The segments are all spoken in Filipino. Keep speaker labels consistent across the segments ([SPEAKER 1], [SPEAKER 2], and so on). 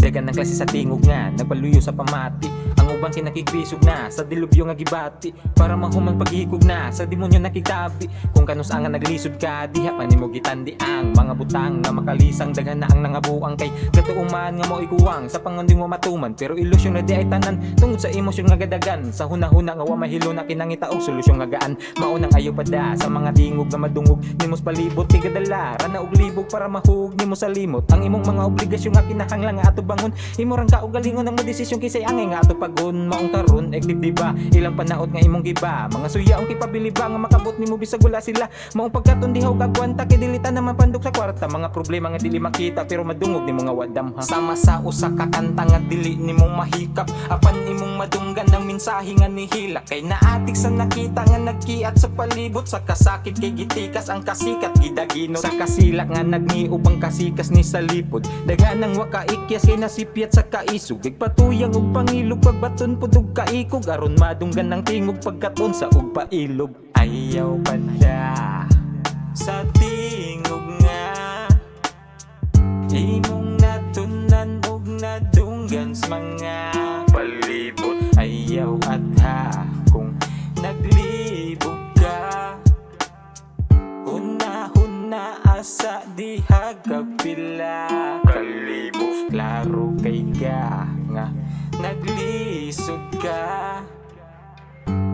[SPEAKER 1] Dagan ng klase sa tingog nga, nagpaluyo sa pamati. Ang ubang kinakigpisog na, sa dilubyo nga gibati. Para mahuman paghikog na, sa demonyo nakitabi. Kung kanus ang naglisod ka, diha pa nimo gitandi ang mga butang nga makalisang. Daghan na ang nangabuang kay gatuuman nga mo ikuwang sa pangundi mo matuman. Pero ilusyon na di ay tanan, tungod sa emosyon nga gadagan. Sa hunahuna nga wa mahilo na kinangita og solusyon nga gaan. Maunang ayo pada sa mga tingog nga madungog. Nimos palibot tigadala, rana og libog para mahug nimo sa limot. Ang imong mga obligasyon nga kinahanglan nga ato bangon. Imo rang kaugalingon ang desisyon kisay angay nga ato pagon. Maong karon ekdib diba, ilang panaot nga imong giba. Mga suyaong kipabiliba nga makabot nimo bisag wala sila. Maong pagkatundihaw kagwanta kay dilita naman pandok sa kwarta. Mga problema nga dili makita pero madungog nimo nga wadam ha. Sama sa usa ka kanta nga dili nimo mahikap. Apan imong madunggan ng mensahe nga nihila. Kay naatik sa nakita nga nagkiat sa palibot. Sa kasakit kay gitikas ang kasikat gidagino. Sa kasilak nga nagniub ang kasikas ni sa lipod. Dagan ng wakaikyas kay nasipyat sa kaisog. Gagpatuyang og pangilog pagbaton pudog kaikog. Aron madunggan ng tingog pagkaton sa ug pailog. Ayaw pada sa tingog nga imong natunan og nadunggan sa mga palibot. Ayaw atha kung naglibog ka. Una-huna asa diha kapila kalibot. Klaro kay ka nga naglisod ka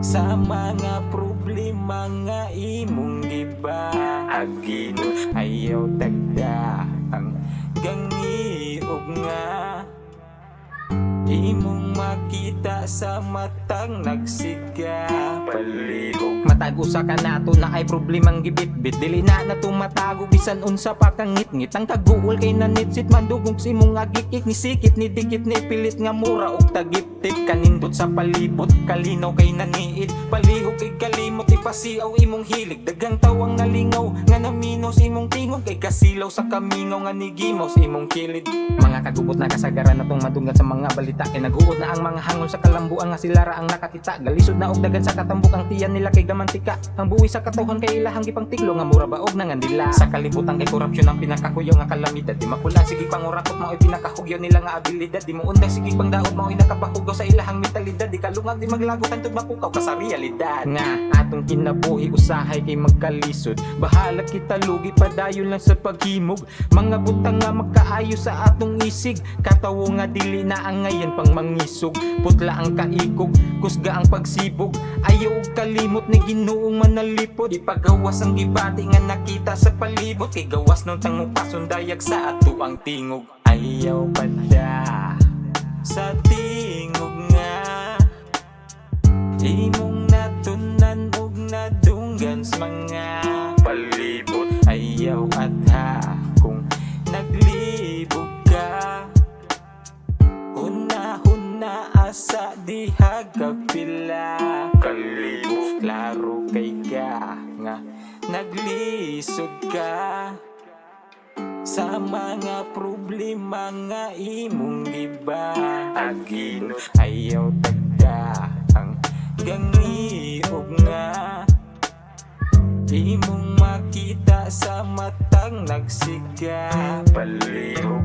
[SPEAKER 1] sa mga problema nga imong giba. Agino ayaw dagda ang gangiog nga imong makita sa matang nagsiga palibog. Matag usa ka nato na ay problemang gibitbit. Dili na nato matago bisan unsa pa kang ngit-ngit. Ang kaguol kay nanitsit mandugog si imong agikik ni sikit ni dikit ni pilit nga mura og tagip-tip. Kanindot sa palibot kalinaw kay naniit. Palihog kay kalimot ipasiaw imong hilig. Dagang tawang nalingaw nga naminos imong tingog. Kay kasilaw sa kamingaw nga nigimos imong kilid. Mga kagubot na kasagaran natong madunggan sa mga balita. Kay nag-uod na ang mga hangol sa kalambuan nga silara ang nakakita. Galisod na og dagan sa katambok ang tiyan nila kay gamantika. Ang buwi sa katuhon kay ilahang gipangtiklo nga mura baog na ngandila. Sa kalibutan kay korupsyon ang pinakakuyaw nga kalamidad. Di mapulan sige pangurakot mao pinakahugyaw nila nga abilidad. Di mo unday sige pangdaot mao nakapahugaw sa ilahang mentalidad. Di kalungag di maglagot ang mapukaw ka sa realidad. Nga atong kinabuhi usahay kay magkalisod. Bahala kita lugi padayon lang sa paghimog. Mga butang nga magkaayo sa atong isig. Katawo nga dili na ang ngayon pang mangisog. Putla ang kaikog, kusga ang pagsibog. Ayaw og kalimot ni Ginoong manalipod. Ipagawas ang gibati nga nakita sa palibot. Kay gawas nung tang pasundayag sa ato ang tingog. Ayaw pada sa tingog nga imong natunan og nadunggan sa mga palibot. Ayaw atha kung naglibog ka. Una-huna asa diha kapila kalibot. Klaro kay ka nga naglisod ka sa mga problema nga imong giba. Agino ayaw tagda ang gangiog nga imong makita sa matang nagsiga palihog.